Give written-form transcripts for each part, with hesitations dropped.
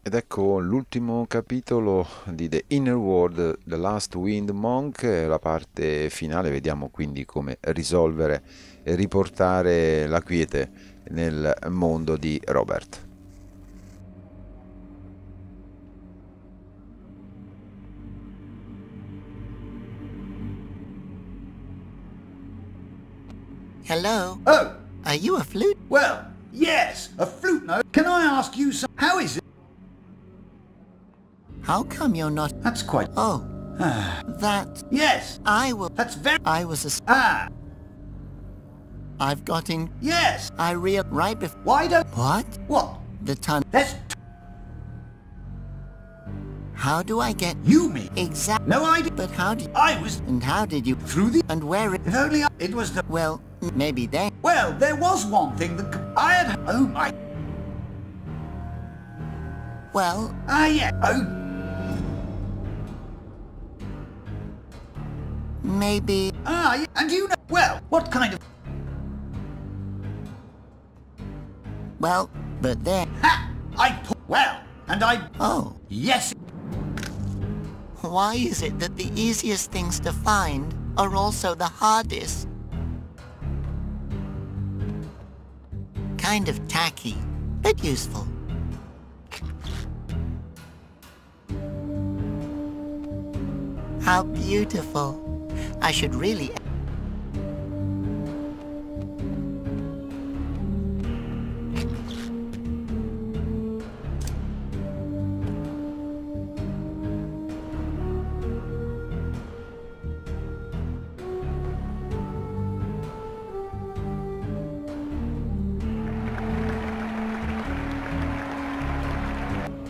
Ed ecco l'ultimo capitolo di The Inner World, The Last Wind Monk, la parte finale, vediamo quindi come risolvere e riportare la quiete nel mondo di Robert. Hello? Oh, Are you a flute? well, yes, a flute note. Can I ask you some... How is it? How come you're not... That's quite... Oh, Ah, that... yes, I will... that's very... I was a... Ah, I've got in... yes. I real... Right before... Why don't... What? What? The ton... That's... How do I get... You mean... Exact... No idea. But how did... I was... And how did you... Through the... And where it... If only I... It was the... Well, maybe then... Well, there was one thing that... I had... Oh, my... Well, Ah, yeah. Oh, maybe... ah, yeah. And you know... Well, what kind of... Well, but then... Ha! Well, and I... Oh, Yes. why is it that the easiest things to find are also the hardest? Kind of tacky, but useful. How beautiful. I should really...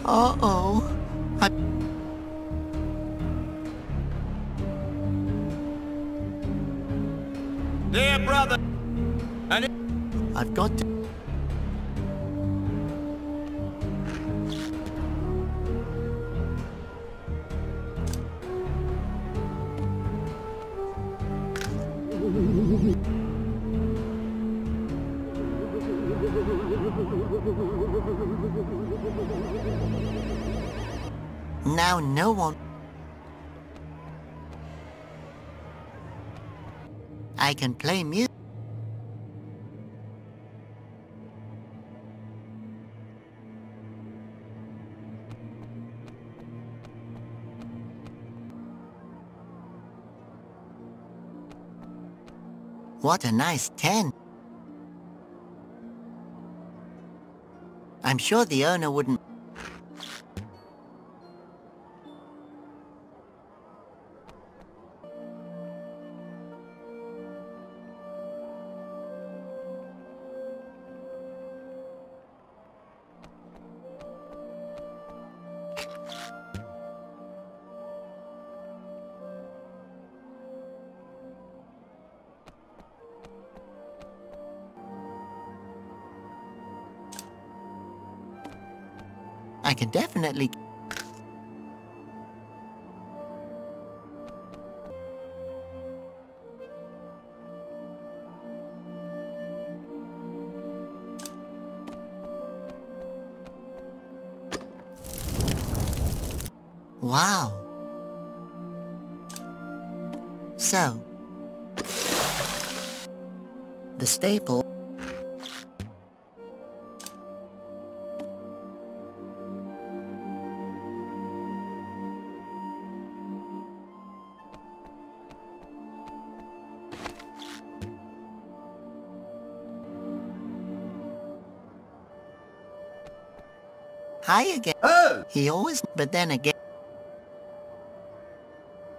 Uh-oh. Dear brother, I've got to... Now no one... I can play music. What a nice tent. I'm sure the owner wouldn't... I can definitely... Wow. So, the staple... Hi again. Oh! He always... But then again...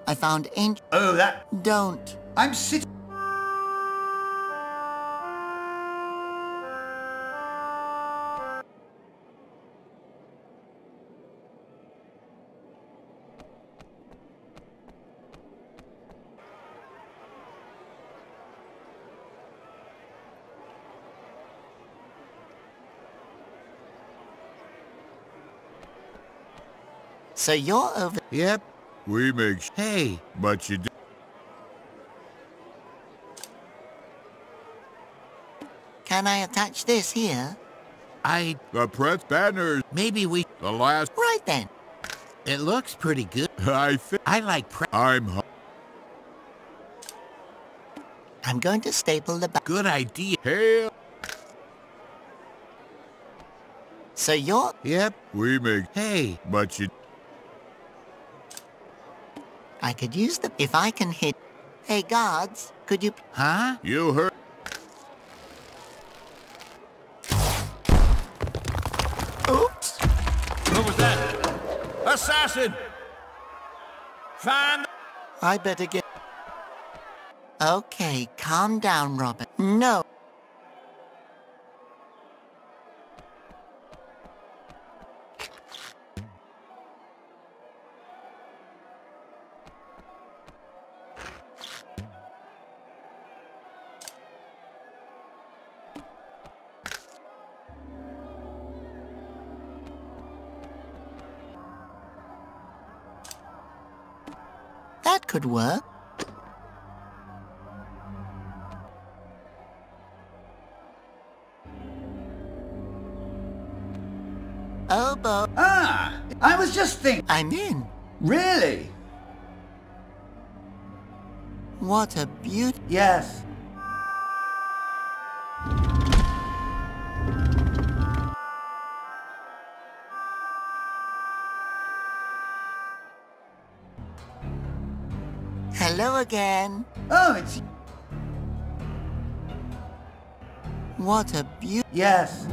I found ancient... Oh, that... Don't. I'm sitting... So you're over... Yep, we make... Hey, but you do... Can I attach this here? The press banners. Maybe we... The last... Right then. It looks pretty good. I think... I like I'm going to staple the back. Good idea. Hail. So you're... Yep. We make... Hey. But you... I could use the... If I can hit... Hey, guards, could you... Huh? You heard... Oops! What was that? Assassin! Find... I better get... Okay, calm down, Robert. No. That could work. Oboe. Ah, I was just thinking. I'm in. Really? What a beaut... Yes. Hello again. Oh, it's... What a beaut... Yes.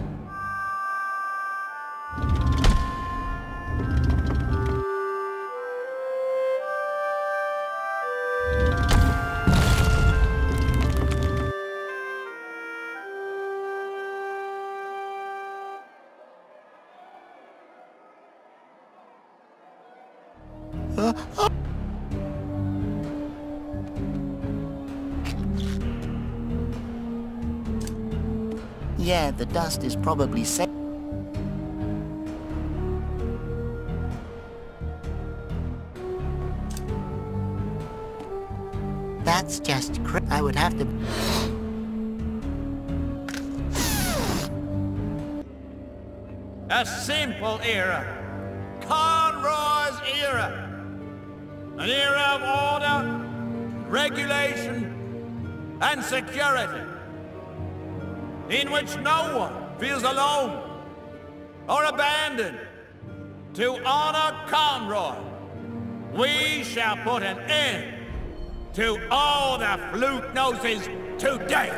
Yeah, the dust is probably safe. That's just I would have to... A simple era. Conroy's era. An era of order, regulation, and security, in which no one feels alone or abandoned. To honor Conroy, we shall put an end to all the flute noses today.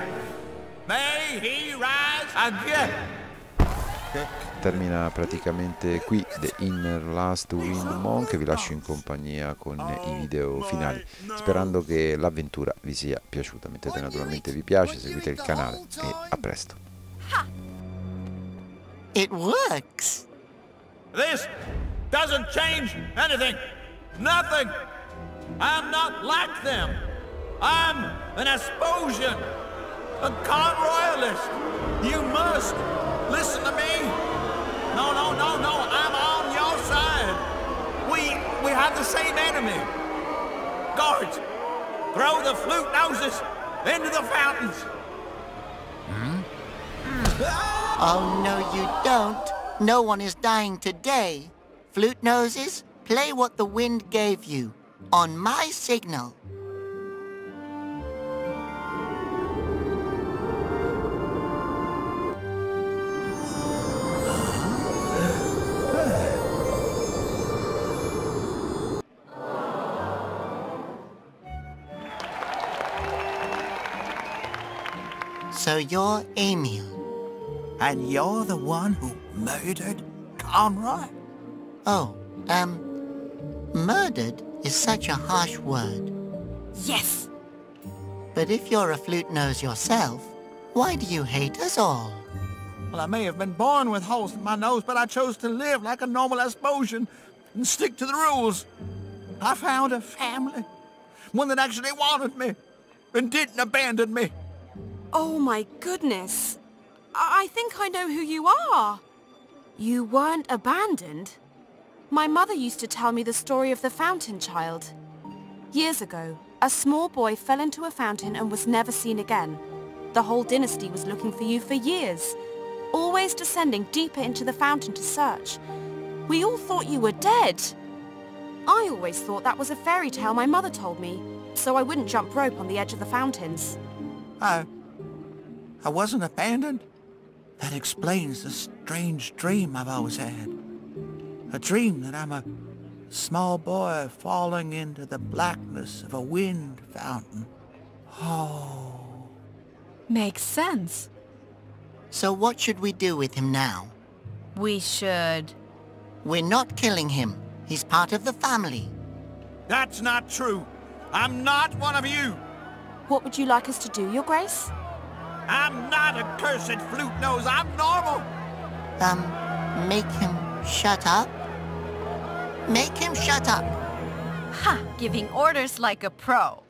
May he rise again. Termina praticamente qui The Inner Last Wind Monk. Vi lascio in compagnia con i video finali, sperando che l'avventura vi sia piaciuta. Mettete naturalmente vi piace, seguite il canale e a presto. It works. This doesn't change anything. Nothing. I'm not like them. I'm an Esposian, a Conroyalist. You must listen to me. No, I'm on your side. We have the same enemy. Guards, throw the flute noses into the fountains. Oh, no, you don't. No one is dying today. Flute noses, play what the wind gave you. On my signal. So you're Emil. And you're the one who murdered Conroy? Oh, murdered is such a harsh word. Yes. But if you're a flute nose yourself, why do you hate us all? Well, I may have been born with holes in my nose, but I chose to live like a normal Esposian and stick to the rules. I found a family, one that actually wanted me and didn't abandon me. Oh my goodness. I think I know who you are. You weren't abandoned. My mother used to tell me the story of the fountain child. Years ago, a small boy fell into a fountain and was never seen again. The whole dynasty was looking for you for years. always descending deeper into the fountain to search. We all thought you were dead. I always thought that was a fairy tale my mother told me, so I wouldn't jump rope on the edge of the fountains. I wasn't abandoned. That explains the strange dream I've always had. A dream that I'm a small boy falling into the blackness of a wind fountain. Oh. Makes sense. So what should we do with him now? We should... We're not killing him. He's part of the family. That's not true. I'm not one of you. What would you like us to do, Your Grace? I'm not a cursed flute nose. I'm normal. Make him shut up? Make him shut up. Ha! Giving orders like a pro.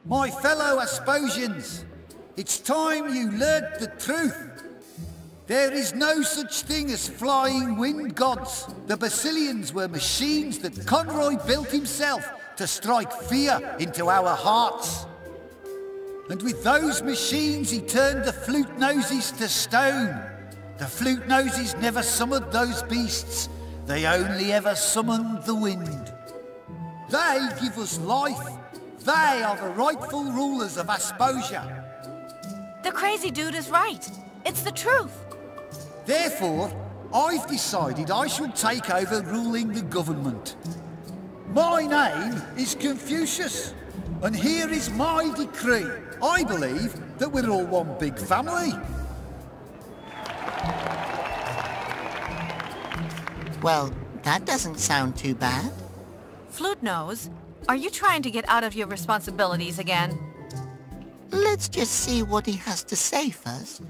My fellow Asposians, it's time you learnt the truth. There is no such thing as flying wind gods. The Basilians were machines that Conroy built himself to strike fear into our hearts. And with those machines he turned the flute noses to stone. The flute noses never summoned those beasts. They only ever summoned the wind. They give us life. They are the rightful rulers of Asposia. The crazy dude is right. It's the truth. Therefore, I've decided I shall take over ruling the government. My name is Confucius, and here is my decree. I believe that we're all one big family. Well, that doesn't sound too bad. Flute Nose, are you trying to get out of your responsibilities again? Let's just see what he has to say first.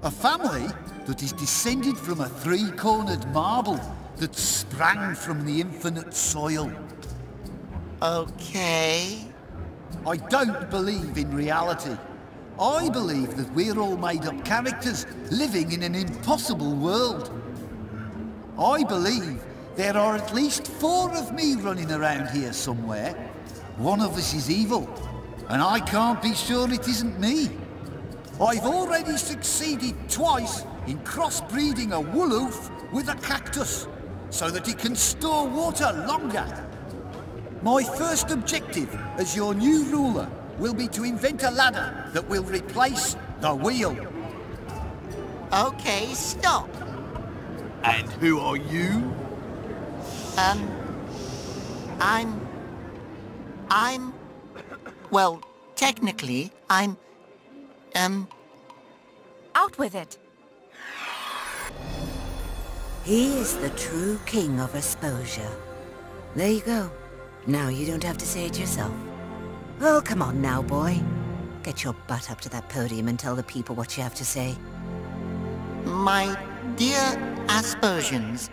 A family that is descended from a three-cornered marble that sprang from the infinite soil. Okay. I don't believe in reality. I believe that we're all made-up characters living in an impossible world. I believe there are at least 4 of me running around here somewhere. One of us is evil, and I can't be sure it isn't me. I've already succeeded twice in crossbreeding a wooloof with a cactus, so that he can store water longer. My first objective as your new ruler will be to invent a ladder that will replace the wheel. Okay, stop. And who are you? Well, technically, Out with it. He is the true king of Asposia. There you go. Now you don't have to say it yourself. Oh, come on now, boy. Get your butt up to that podium and tell the people what you have to say. my dear Asposians,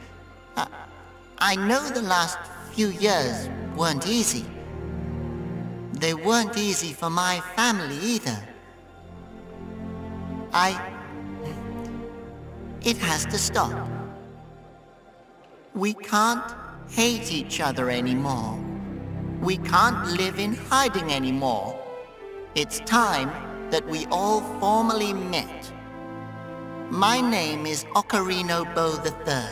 I know the last few years weren't easy. They weren't easy for my family either. It has to stop. We can't hate each other anymore. We can't live in hiding anymore. It's time that we all formally met. My name is Ocarino Bow III,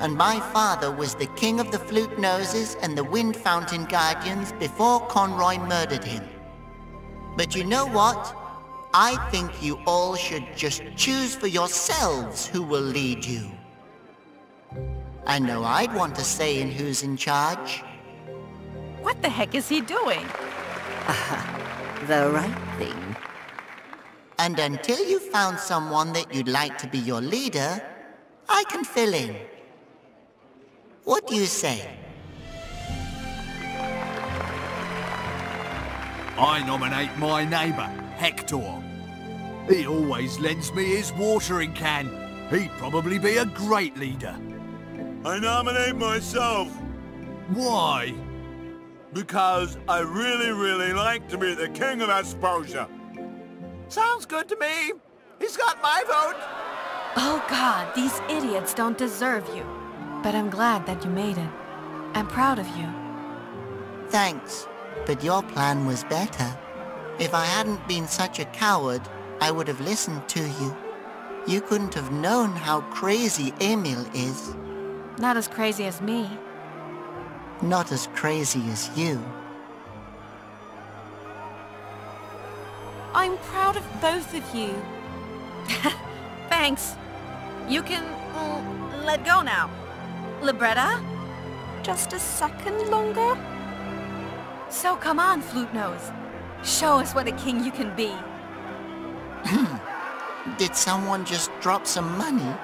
and my father was the king of the Flute Noses and the Wind Fountain Guardians before Conroy murdered him. But you know what? I think you all should just choose for yourselves who will lead you. I know I'd want to say in who's in charge. What the heck is he doing? The right thing. And until you found someone that you'd like to be your leader, I can fill in. What do you say? I nominate my neighbour, Hector. He always lends me his watering can. He'd probably be a great leader. I nominate myself. Why? Because I really like to be the king of Asposia. Sounds good to me. He's got my vote. Oh God, these idiots don't deserve you. But I'm glad that you made it. I'm proud of you. Thanks, but your plan was better. If I hadn't been such a coward, I would have listened to you. You couldn't have known how crazy Emil is. Not as crazy as me. Not as crazy as you. I'm proud of both of you. Thanks. You can let go now. Libretta? Just a second longer? So come on, Flute Nose. Show us what a king you can be. Did someone just drop some money?